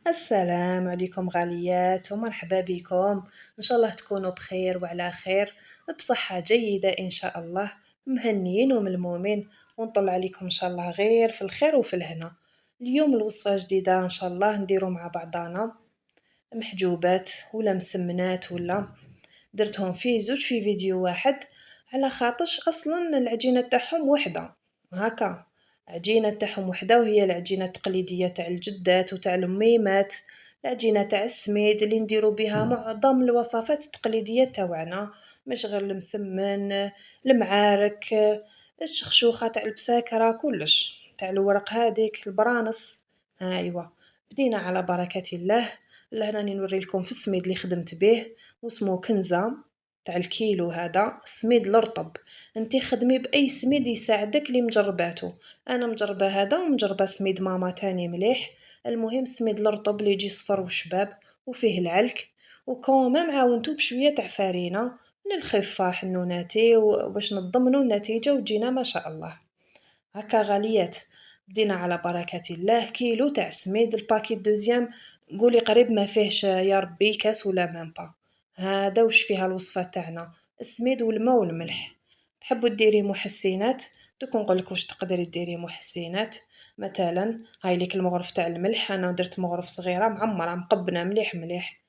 السلام عليكم غاليات ومرحبا بكم. إن شاء الله تكونوا بخير وعلى خير بصحة جيدة إن شاء الله، مهنيين وملمومين، ونطل عليكم إن شاء الله غير في الخير وفي الهنا. اليوم الوصفة جديدة إن شاء الله نديرو مع بعضانا، محجوبات ولا مسمنات ولا درتهم في زوج في فيديو واحد، على خاطرش اصلا العجينه تاعهم وحده. هكا عجينه تاعهم وحده، وهي العجينه التقليديه تاع الجدات وتاع الاميمات، العجينه تاع السميد اللي نديرو بها معظم الوصفات التقليديه تاعنا، مش غير المسمن، المعارك، الشخشوخه تاع البساكره، كلش تاع الورق هذيك البرانس. ايوا، بدينا على بركه الله. لهنا راني نوري لكم في السميد اللي خدمت به، واسمه كنزة تاع الكيلو. هذا السميد الرطب، انتي خدمي باي سميد يساعدك اللي مجرباتو. انا مجربه هذا ومجربه سميد ماما تاني مليح. المهم السميد الرطب اللي يجي صفر وشباب وفيه العلك، وكومام عاونتو بشويه تاع فارينه للخفه حنوناتي، وباش نضمنوا النتيجه وتجينا ما شاء الله. هكا غاليات، بدينا على بركة الله. كيلو تاع سميد، الباكيت دوزيام قولي قريب ما فيهش يا ربي كاس ولا مامبا. هذا وش فيها الوصفة تاعنا، السميد والماء والملح. تحبوا ديري محسنات، دوك نقولك واش تقدري ديري محسنات. مثلا هاي ليك المغرف تاع الملح، انا درت مغرف صغيره معمره مقبنه مليح مليح.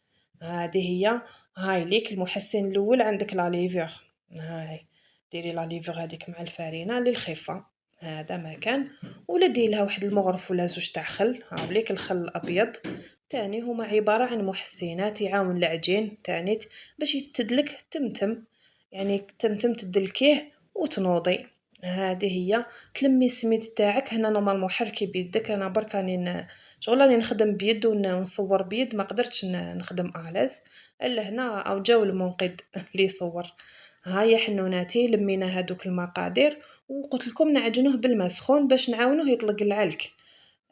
هذه هي. هاي ليك المحسن الاول، عندك لا ليفور، هاي ديري لا ليفور هذيك مع الفارينه للخفه. هذا ما كان. ولا ديري لها واحد المغرف ولا زوج تاع خل، هاوليك الخل الابيض. تاني هما عباره عن محسنات يعاون العجين تانيت باش يتدلك تمتم، يعني تمتم تدلكيه وتنوضي. هذه هي. تلمي السميد تاعك هنا نورمالمون حركي بيدك، انا برك راني شغل راني نخدم بيد ونصور بيد، ما قدرتش نخدم الاز الا هنا، او جاو المنقذ اللي يصور. هيا حنوناتي لمينا هادوك المقادير، وقلت لكم نعجنوه بالماء سخون باش نعاونوه يطلق العلك.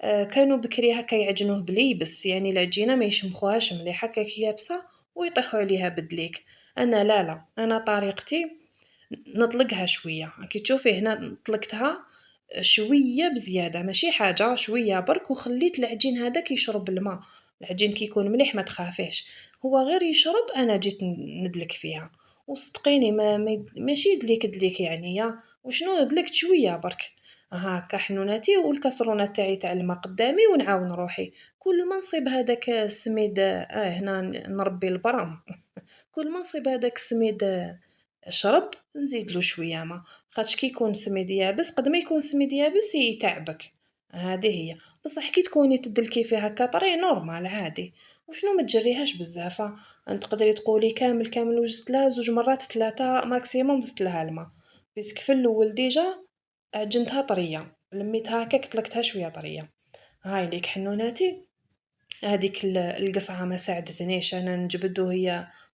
كانوا بكري هكا يعجنوه بليبس، يعني العجينه ما يشمخوهاش مليح هكاك يابسه ويطيحوا عليها بدليك. انا لا، انا طريقتي نطلقها شويه، كي تشوفي هنا طلقتها شويه بزياده، ماشي حاجه، شويه برك، وخليت العجين هذاك يشرب الماء. العجين كي يكون مليح ما تخافيش، هو غير يشرب، انا جيت ندلك فيها. وصدقيني ماشي يدليك دليك يعني، يا وشنو دلكت شويه برك. هاكا حنوناتي، والكسرونه تاعي تاع الماء قدامي ونعاون روحي. كل ما نصيب هذاك السميد، هنا نربي البرام كل ما نصيب هذاك السميد شرب، نزيدلو شويه ما، خاطش كي يكون سميد يابس قد ما يكون سميد يابس يتعبك. هذه هي. بصح كي تكوني تدلكي فيه هكا طري نورمال عادي، وشنو ما تجريهاش بزاف. انت تقدري تقولي كامل كامل وجدت لها زوج مرات ثلاثه ماكسيموم زدت لها الماء، بيسك في الاول ديجا عجنتها طريه، لميتها هكاك طلقتها شويه طريه. هاي ليك حنوناتي. هذيك القصعة ما ساعدتنيش أنا نجبد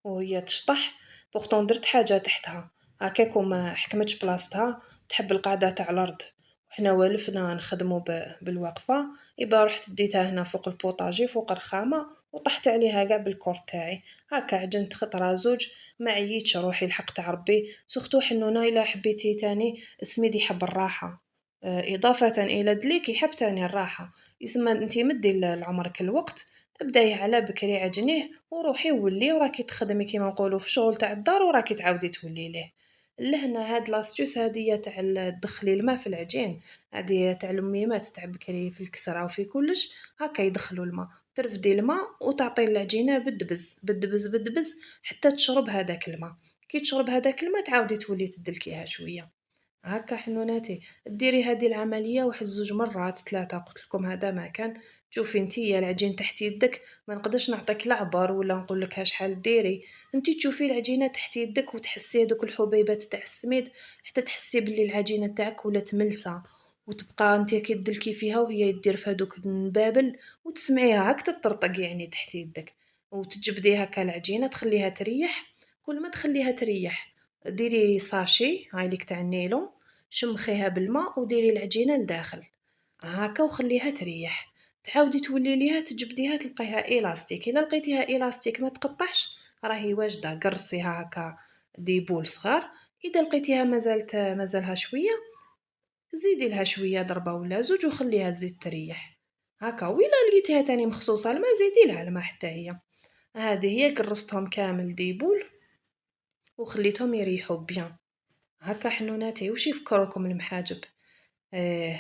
وهي تشطح، بورتون درت حاجة تحتها هكاك وما حكمتش بلاصتها، تحب القعدة تاع الأرض، وحنا والفنا نخدمو بالوقفة. إبا رحت ديتها هنا فوق البوطاجي فوق الرخامة، وطحت عليها قاع بالكور تاعي. هكا عجنت خطرة زوج، ما عييتش روحي الحق تاع ربي. سورتو حنونة إلا حبيتي تاني السميد يحب الراحة، إضافة إلى دليك يحب تاني الراحة. يسمى انتي مدي لعمرك الوقت، ابداي على بكري عجنيه وروحي ولي وراكي تخدمي كيما نقولوا في شغل تاع الدار، وراكي تعاودي تولي ليه. لهنا هاد لاستيوس هادية تاع تدخلي الماء في العجين، هادي تاع الاميمات تاع بكري في الكسرة وفي كلش، هكا يدخلوا الماء، ترفدي الماء وتعطي العجينة بالدبز بالدبز بالدبز حتى تشرب هذاك الماء. كي تشرب هذاك الماء تعاودي تولي تدلكيها شوية. هاكا حنوناتي، ديري هذه العملية واحد زوج مرات ثلاثة، قلت لكم هذا ما كان. شوفي نتيا العجين تحت يدك، ما نقدرش نعطيك العبر ولا نقول لك ها شحال ديري. انتي تشوفي العجينة تحت يدك وتحسي دوك الحبيبات تاع السميد، حتى تحسي بلي العجينة تاعك ولات ملسة، وتبقى انتي كي تدلكي فيها وهي يدير في هذوك النبابل، وتسمعيها هاك تطرطق يعني تحت يدك. وتجبدي هكا العجينة تخليها تريح. كل ما تخليها تريح ديري ساشي هاي ليك تاع النيلون، شمخيها بالماء وديري العجينة لداخل، هاكا وخليها تريح. تعاودي تولي ليها تجبديها تلقيها إلاستيك، إلا لقيتيها إلاستيك ما تقطعش راهي واجدة، قرصيها هكا دي بول صغار. إذا لقيتيها مازالها شوية، زيدي لها شوية ضربة ولا زوج وخليها تزيد تريح. هاكا. وإلا لقيتيها تاني مخصوصة الماء زيدي لها الماء حتى هي. هذه هي قرصتهم كامل ديبول وخليتهم يريحوا بيان. هاكا حنوناتي واش يفكروكم المحاجب. آه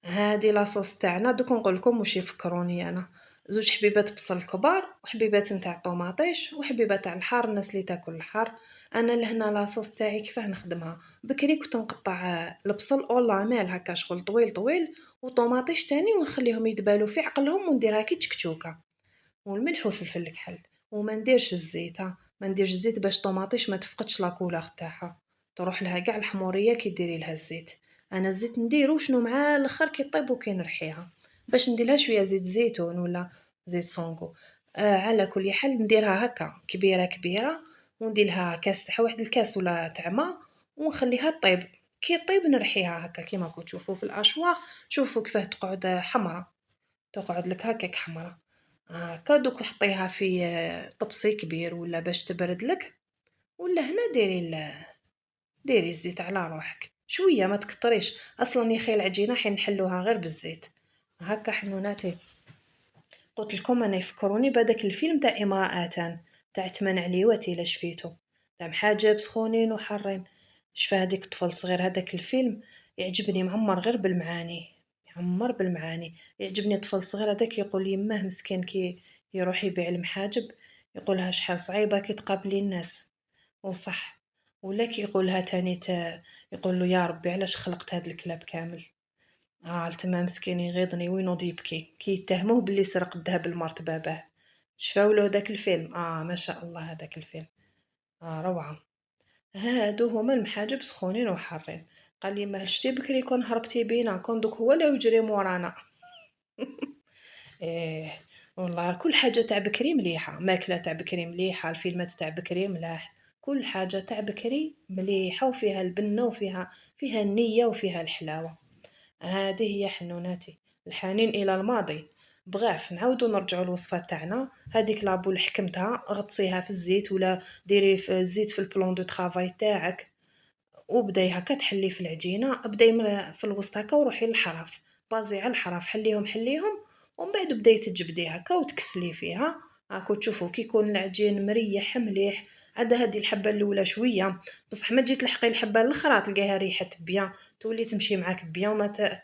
هادي لاصوص تاعنا دوك نقول لكم واش يفكروني انا. زوج حبيبات بصل كبار وحبيبات نتاع طوماطيش وحبيبه تاع الحار، الناس اللي تاكل الحار. انا لهنا لاصوص تاعي كيفاه نخدمها. بكري كنت نقطع البصل اولا مال هكا شغل طويل طويل، وطوماطيش تاني ونخليهم يدبالوا في عقلهم ونديرها كي تشكشوكه، والملح والفلفل الكحل. وما نديرش الزيت، ما نديرش الزيت باش طوماطيش ما تفقدش لا كولور تاعها، تروح لها كاع الحموريه كي ديري لها الزيت. انا الزيت نديرو شنو مع الاخر كي طيب وكي نرحيها، باش ندير لها شويه زيت زيتون ولا زيت سونغو. على كل حال نديرها هكا كبيره كبيره، وندير لها كاس تاع واحد الكاس ولا تاع ما، ونخليها طيب. كي طيب نرحيها هكا كيما راكم تشوفوا في الاشواط. شوفوا كيفاه تقعد حمرا، تقعد لك هكاك حمرا. هاكا دوك حطيها في طبسي كبير ولا باش تبرد لك، ولا هنا ديري الزيت على روحك شويه ما تكتريش. اصلا يا خي العجينه حين نحلوها غير بالزيت. هكا حنوناتي. قلت لكم انا يفكروني بهذاك الفيلم تاع امرأتان تاع تمن عليوات الا شفيتو، تاع محاجب سخونين وحارين. شفا هذيك الطفل الصغير هذاك الفيلم يعجبني، معمر غير بالمعاني، يعمر بالمعاني. يعجبني الطفل الصغير هذاك يقول يماه مسكين كي يروح يبيع المحاجب، يقولها شحال صعيبه كي تقابلي الناس. وصح. ولا كي يقولها تاني يقول له يا ربي علاش خلقت هاد الكلاب كامل. تما مسكين يغيظني وينوض يبكي كي يتهموه باللي سرق الذهب لمرت باباه. شفاولو داك الفيلم، ما شاء الله هذاك الفيلم. روعة. هادو هما المحاجب سخونين وحارين. قال لي ما شتي بكري كون هربتي بينا كون دوك هو اللي يجري مورانا. إيه والله كل حاجة تاع بكري مليحة، ماكلة تاع بكري مليحة، الفيلمات تاع بكري ملاح، كل حاجة تاع بكري مليحة وفيها البنة وفيها النية وفيها الحلاوة. هذه هي حنوناتي، الحنين إلى الماضي. بغاف نعاودو نرجعو للوصفة تاعنا. هذيك لابول حكمتها غطسيها في الزيت ولا ديري في الزيت في البلون دو طرافاي تاعك، وبداي هكا تحلي في العجينة. ابداي في الوسط هكا وروحي للحرف، بازي على الحرف حليهم ومن بعد بداي تجبدي هكا وتكسلي فيها. هاكو تشوفوا كي يكون العجين مريح مليح. عاد هذه الحبه الاولى شويه، بصح ما تجي تلحقي الحبه الاخرى تلقاها ريحه بيان، تولي تمشي معاك بيان وما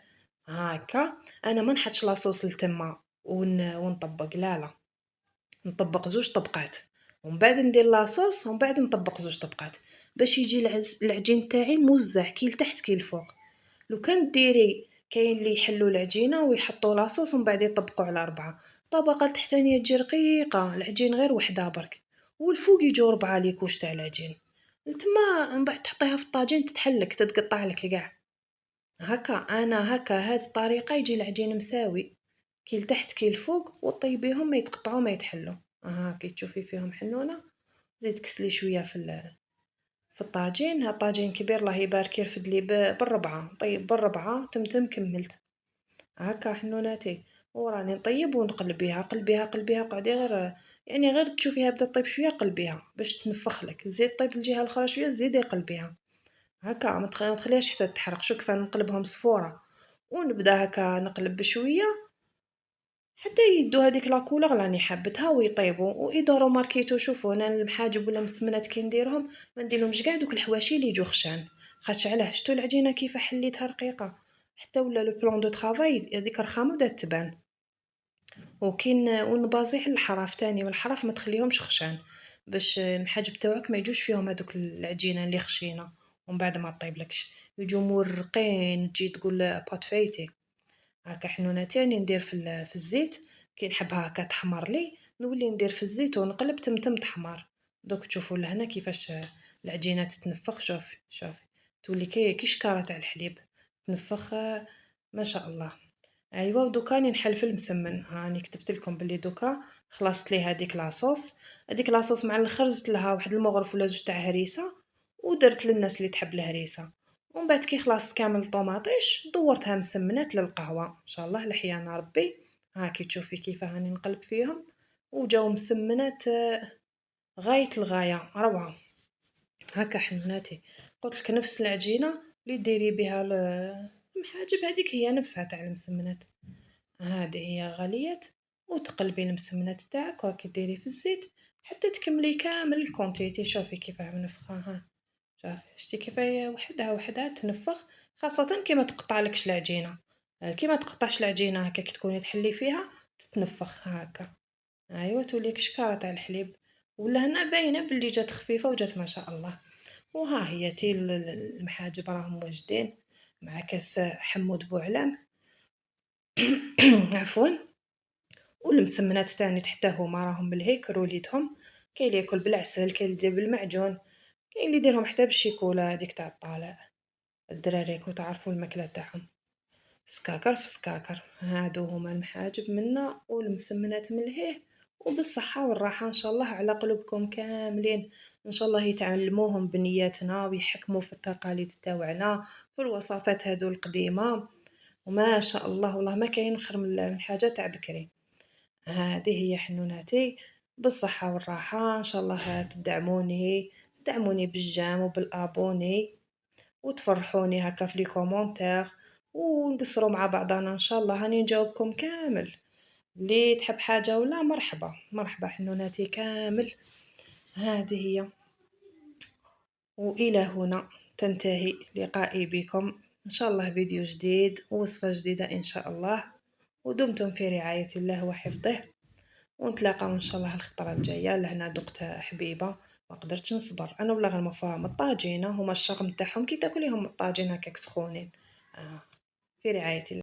هاكا. انا ما نحطش لاصوص لتما ونطبق، لا لا، نطبق زوج طبقات ومن بعد ندير لاصوص ومن بعد نطبق زوج طبقات باش يجي العجين تاعي موزع كي لتحت كي الفوق. لو كان ديري كاين اللي يحلوا العجينه ويحطوا لاصوص ومن بعد يطبقوا على اربعه، الطبقه التحتانيه تجي رقيقه العجين غير وحده برك، والفوق يجوا ربعه ليكوش تاع العجين. تما من بعد تحطيها في الطاجين تتحلك تتقطع لك كاع. هكا انا هكا هاد الطريقه يجي العجين مساوي كي لتحت كي الفوق، وطيبيهم ما يتقطعوا ما يتحلوا. كي تشوفي فيهم حنونه زيد كسلي شويه في الطاجين. ها الطاجين كبير الله يبارك يرفد لي بالربعه، طيب بالربعه تمتم كملت. هكا حنوناتي. وراني نطيب ونقلبيها قلبيها قلبيها قعدي غير، يعني غير تشوفيها بدات طيب شويه قلبيها باش تنفخ لك، زيد طيب الجهه الاخرى شويه زيدي قلبيها. هكا ما تخليهاش حتى تحرق. شوف كيف نقلبهم صفوره ونبدا هكا نقلب بشويه حتى يدو هذيك لا كولور راني حابتها ويطيبوا. واذا ماركيتو شوفوا انا المحاجب ولا مسمنات كي نديرهم ما نديرلهمش كاع دوك الحواشي اللي يجوا خشان، خاطش علاه شتو العجينه كيف حليتها رقيقه، حتى ولا لو بلون دو طرافاي هذيك الرخامه بدات تبان. ونبازي على الحراف تاني، والحراف ما تخليهمش خشان باش المحاجب تاعك ما يجوش فيهم هذوك العجينه اللي خشينه ومن بعد ما طيبلكش يجوا مورقين تجي تقول بات فايتي. هاكا حنونة تاني ندير في الزيت كي نحبها هاكا تحمر لي نولي ندير في الزيت ونقلب تمتم تحمر. دوك تشوفوا لهنا كيفاش العجينه تتنفخ. شوفي تولي كي شكاره تاع الحليب تنفخ. ما شاء الله. ايوا ودوكا راني نحل المسمن. هاني كتبت لكم بلي دوكا خلصت لي هذيك لاصوص. هذيك لاصوص مع الاخر زدت لها واحد المغرف ولا زوج تاع هريسه، ودرت للناس اللي تحب الهريسه. ومن بعد كي خلصت كامل الطوماطيش دورتها مسمنات للقهوه ان شاء الله لحيانا ربي. كي تشوفي كيف هاني نقلب فيهم وجاو مسمنات غايه الغايه روعه. هكا حنوناتي. قلت لك نفس العجينه اللي ديري بها المحاجب هذيك هي نفسها تاع المسمنات. هذه هي غليت، وتقلبي المسمنات تاعك وراكي ديري في الزيت حتى تكملي كامل الكونتيتي. شوفي كيفاه منفخة ها، شوفي شتي كيف هي وحدها وحدها تنفخ، خاصة كي ما تقطعلكش العجينة. كي ما تقطعش العجينة هكا كي تكوني تحلي فيها تتنفخ هاكا. أيوا توليك شكارة تاع الحليب. ولهنا باينة بلي جات خفيفة وجات ما شاء الله. وها هي تي المحاجب راهم واجدين، مع كاس حمود بوعلام. عفوا. والمسمنات تاني حتى هما راهم بالهيك وليدهم، كاين اللي ياكل بالعسل، كاين اللي يدير بالمعجون، كاين اللي يديرهم حتى بالشيكولا هذيك تاع الطالع. الدراري راكو تعرفوا الماكلة تاعهم، سكاكر في سكاكر. هادو هما المحاجب منا والمسمنات من لهيه. وبالصحة والراحة إن شاء الله على قلوبكم كاملين. إن شاء الله يتعلموهم بنياتنا ويحكموا في التقاليد تاوعنا، في الوصفات هادو القديمة. وما شاء الله والله ما كاين خير من الحاجة تاع بكري. هذه هي حنوناتي. بالصحة والراحة إن شاء الله تدعموني بالجام وبالابوني، وتفرحوني هكا في لي كومونتير، ونقصروا مع بعضنا ان شاء الله. هاني نجاوبكم كامل، اللي تحب حاجة ولا مرحبا مرحبا حنوناتي كامل. هذه هي. وإلى هنا تنتهي لقائي بكم، إن شاء الله فيديو جديد ووصفة جديدة إن شاء الله. ودمتم في رعاية الله وحفظه، ونتلاقاو ان شاء الله الخطره الجايه. لهنا دقت حبيبه ما قدرتش نصبر انا ولا غنوفاهم الطاجينه، هما الشغم تاعهم كي تاكليهم الطاجين هكاك سخونين. في رعايه الله.